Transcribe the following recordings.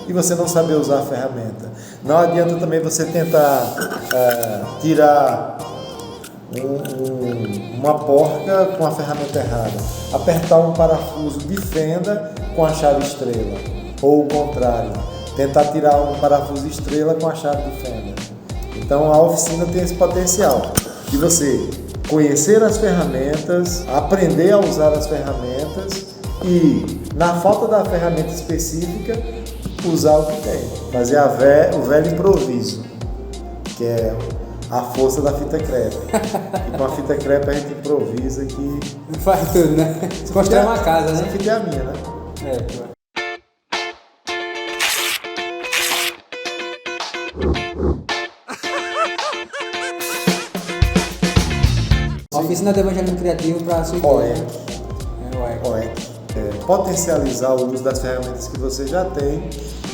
e você não saber usar a ferramenta. Não adianta também você tentar tirar uma porca com a ferramenta errada, apertar um parafuso de fenda com a chave estrela, ou o contrário, tentar tirar um parafuso estrela com a chave de fenda. Então a oficina tem esse potencial de você conhecer as ferramentas, aprender a usar as ferramentas e, na falta da ferramenta específica, usar o que tem, fazer o velho improviso, que é a força da fita crepe. E com a fita crepe a gente improvisa que... Faz tudo, né? Você constrói uma casa, né? Essa fita é a minha, né? Oficina de Evangelismo Criativo para a sua igreja. Potencializar o uso das ferramentas que você já tem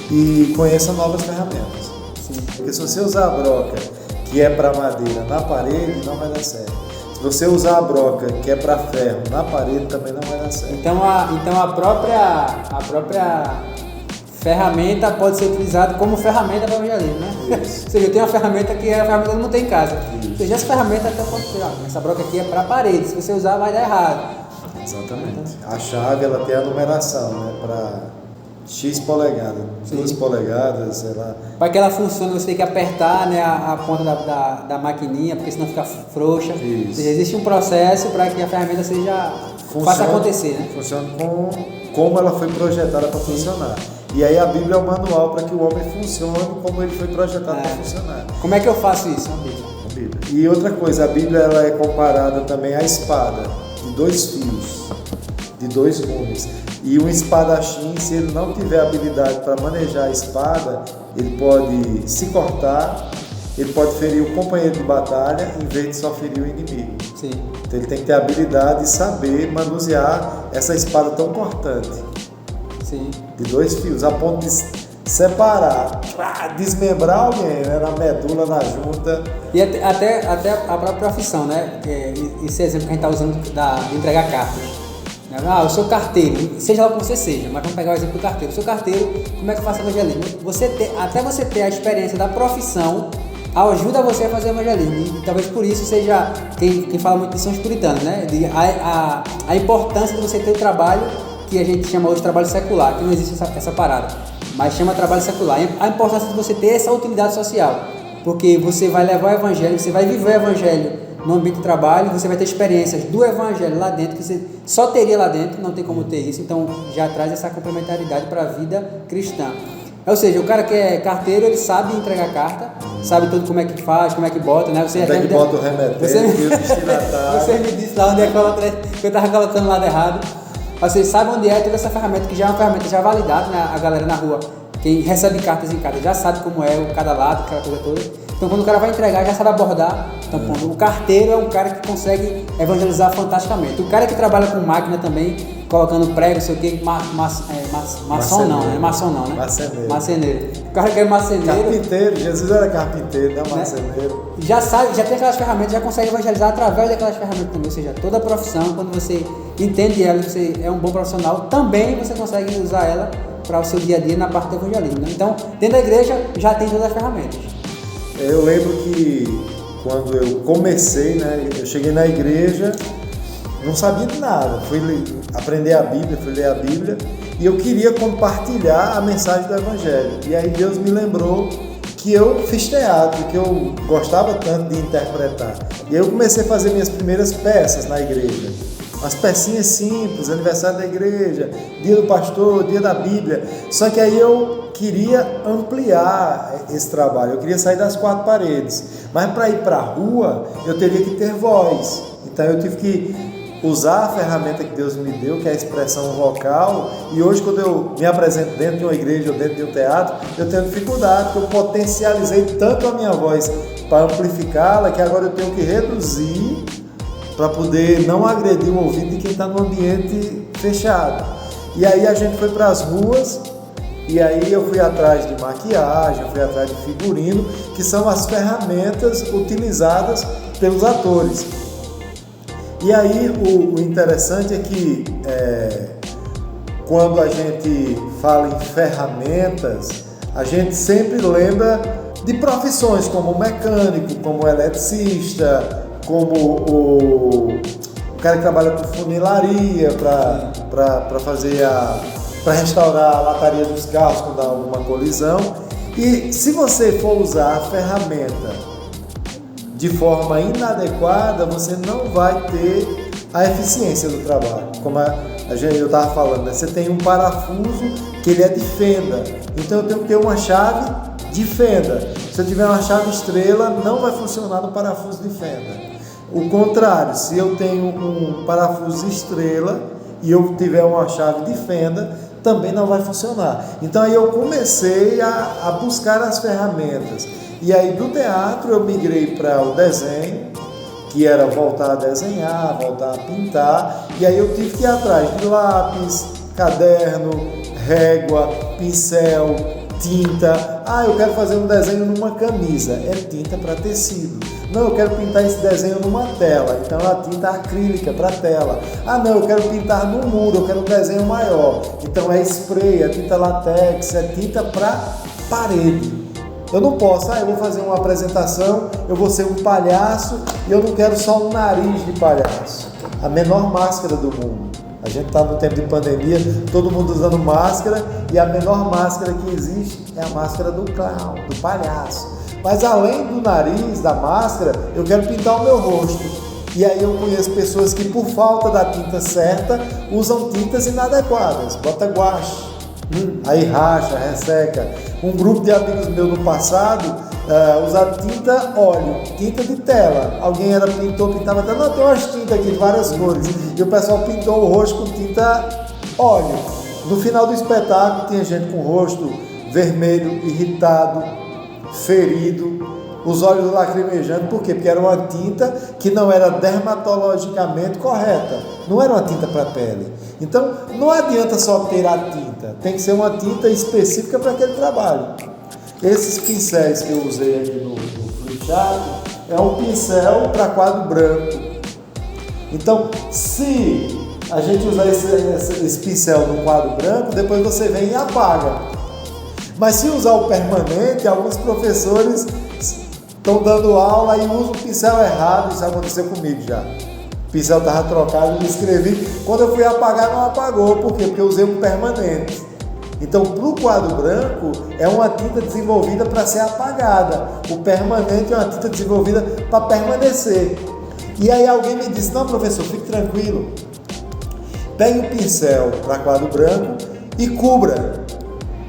e conheça novas ferramentas. Sim. Porque se você usar a broca que é para madeira na parede, não vai dar certo. Se você usar a broca que é para ferro na parede, também não vai dar certo. Então a própria ferramenta pode ser utilizada como ferramenta para o evangelismo, né? Isso. Ou seja, eu tenho uma ferramenta que é a ferramenta que eu não tenho em casa. Isso. Ou seja, essa ferramenta até pode ser, essa broca aqui é para parede, se você usar vai dar errado. Exatamente. A chave ela tem a numeração, né? Para X polegadas, 2 polegadas, sei lá. Para que ela funcione, você tem que apertar, né, a ponta da maquininha, porque senão fica frouxa. Isso. Ou seja, existe um processo para que a ferramenta faça acontecer, né? Funciona como ela foi projetada para funcionar. E aí a Bíblia é o manual para que o homem funcione como ele foi projetado para funcionar. Como é que eu faço isso? A Bíblia. E outra coisa, a Bíblia ela é comparada também à espada, de 2 fios, de 2 gumes. E um espadachim, se ele não tiver habilidade para manejar a espada, ele pode se cortar, ele pode ferir o companheiro de batalha em vez de só ferir o inimigo. Sim. Então ele tem que ter habilidade de saber manusear essa espada tão cortante. Sim. De 2 fios, a ponto de separar, desmembrar alguém, né? Na medula, na junta. E até a própria profissão, né? Esse exemplo que a gente está usando de entregar cartas. Eu sou carteiro, seja lá como você seja, mas vamos pegar o exemplo do carteiro. Eu sou carteiro, como é que eu faço evangelismo? Até você ter a experiência da profissão, ajuda você a fazer evangelismo. E talvez por isso seja, quem fala muito de São Espiritano, né? A importância de você ter o trabalho que a gente chama hoje de trabalho secular, que não existe essa parada, mas chama trabalho secular. A importância de você ter essa utilidade social, porque você vai levar o evangelho, você vai viver o evangelho no ambiente de trabalho, você vai ter experiências do evangelho lá dentro, que você só teria lá dentro, não tem como ter isso, então já traz essa complementaridade para a vida cristã. Ou seja, o cara que é carteiro, ele sabe entregar carta, sabe tudo como é que faz, como é que bota, né? Onde é que bota o remetério e o destinatário. Você me disse lá onde é que eu estava colocando o lado errado. Você sabe onde é toda essa ferramenta, que já é uma ferramenta já validada, né? A galera na rua, quem recebe cartas em casa, já sabe como é cada lado, aquela coisa toda. Então, quando o cara vai entregar, já sabe abordar. Então, o carteiro é um cara que consegue evangelizar fantasticamente. O cara que trabalha com máquina também, colocando prego, não sei o que, maçom não, né? Marceneiro. O cara que é marceneiro... Carpinteiro, Jesus era carpinteiro, não marceneiro. Já sabe, já tem aquelas ferramentas, já consegue evangelizar através daquelas ferramentas também. Ou seja, toda a profissão, quando você entende ela, você é um bom profissional, também você consegue usar ela para o seu dia a dia na parte do evangelismo, né? Então, dentro da igreja, já tem todas as ferramentas. Eu lembro que quando eu comecei, né, eu cheguei na igreja, não sabia de nada, fui aprender a Bíblia, fui ler a Bíblia e eu queria compartilhar a mensagem do Evangelho. E aí Deus me lembrou que eu fiz teatro, que eu gostava tanto de interpretar. E aí eu comecei a fazer minhas primeiras peças na igreja. Umas pecinhas simples, aniversário da igreja, dia do pastor, dia da Bíblia. Só que aí eu queria ampliar esse trabalho, eu queria sair das 4 paredes. Mas para ir para a rua, eu teria que ter voz. Então eu tive que usar a ferramenta que Deus me deu, que é a expressão vocal. E hoje, quando eu me apresento dentro de uma igreja ou dentro de um teatro, eu tenho dificuldade, porque eu potencializei tanto a minha voz para amplificá-la, que agora eu tenho que reduzir para poder não agredir o ouvido de quem está no ambiente fechado. E aí a gente foi para as ruas, e aí eu fui atrás de maquiagem, eu fui atrás de figurino, que são as ferramentas utilizadas pelos atores. E aí o interessante é que quando a gente fala em ferramentas, a gente sempre lembra de profissões como o mecânico, como o eletricista, como o cara que trabalha com funilaria para fazer para restaurar a lataria dos carros quando há alguma colisão. E se você for usar a ferramenta de forma inadequada, você não vai ter a eficiência do trabalho. Como eu estava falando, né? Você tem um parafuso que ele é de fenda, então eu tenho que ter uma chave de fenda. Se eu tiver uma chave estrela, não vai funcionar no parafuso de fenda. O contrário, se eu tenho um parafuso estrela e eu tiver uma chave de fenda, também não vai funcionar. Então aí eu comecei a buscar as ferramentas. E aí do teatro eu migrei para o desenho, que era voltar a desenhar, voltar a pintar. E aí eu tive que ir atrás de lápis, caderno, régua, pincel, tinta. Eu quero fazer um desenho numa camisa, é tinta para tecido. Não, eu quero pintar esse desenho numa tela, então a tinta acrílica para tela. Não, eu quero pintar no muro, eu quero um desenho maior. Então é spray, é tinta látex, é tinta para parede. Eu não posso, eu vou fazer uma apresentação, eu vou ser um palhaço e eu não quero só um nariz de palhaço. A menor máscara do mundo. A gente está no tempo de pandemia, todo mundo usando máscara e a menor máscara que existe é a máscara do clown, do palhaço. Mas além do nariz, da máscara, eu quero pintar o meu rosto. E aí eu conheço pessoas que por falta da tinta certa usam tintas inadequadas, bota guache, aí racha, resseca. Um grupo de amigos meus no passado usava tinta óleo, tinta de tela. Alguém era pintor, pintava tela. Não, tem umas tintas aqui de várias cores. E o pessoal pintou o rosto com tinta óleo. No final do espetáculo tinha gente com o rosto vermelho, irritado, ferido, os olhos lacrimejando. Por quê? Porque era uma tinta que não era dermatologicamente correta, não era uma tinta para pele. Então não adianta só ter a tinta, tem que ser uma tinta específica para aquele trabalho. Esses pincéis que eu usei aqui no Flipchart é um pincel para quadro branco. Então se a gente usar esse pincel no quadro branco, depois você vem e apaga. Mas se usar o permanente, alguns professores estão dando aula e usam o pincel errado. Isso aconteceu comigo já. O pincel estava trocado, eu escrevi. Quando eu fui apagar, não apagou. Por quê? Porque eu usei um permanente. Então, para o quadro branco, é uma tinta desenvolvida para ser apagada. O permanente é uma tinta desenvolvida para permanecer. E aí alguém me disse, não, professor, fique tranquilo. Pegue o pincel para quadro branco e cubra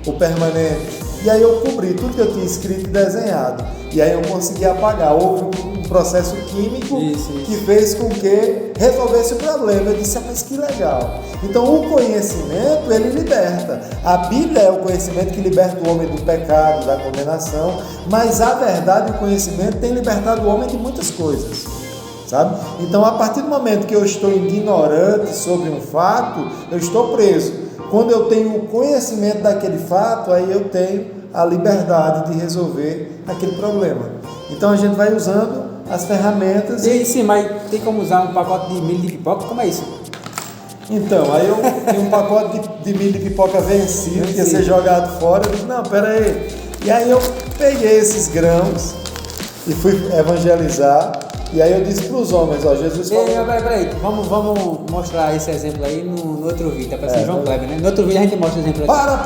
o permanente. E aí eu cobri tudo que eu tinha escrito e desenhado. E aí eu consegui apagar. Houve um processo químico que fez com que resolvesse o problema. Eu disse, mas que legal. Então o conhecimento, ele liberta. A Bíblia é o conhecimento que liberta o homem do pecado, da condenação. Mas a verdade e o conhecimento tem libertado o homem de muitas coisas. Sabe? Então a partir do momento que eu estou ignorante sobre um fato, eu estou preso. Quando eu tenho o conhecimento daquele fato, aí eu tenho a liberdade de resolver aquele problema. Então a gente vai usando as ferramentas. Sim, mas tem como usar um pacote de milho de pipoca? Como é isso? Então, aí eu tinha um pacote de milho de pipoca vencido, que ia ser jogado fora. Eu disse, não, pera aí. E aí eu peguei esses grãos e fui evangelizar. E aí eu disse para os homens, Jesus falou... Peraí, vamos mostrar esse exemplo aí no outro vídeo, tá parecendo João Kleber, né? No outro vídeo a gente mostra o exemplo aí. Para.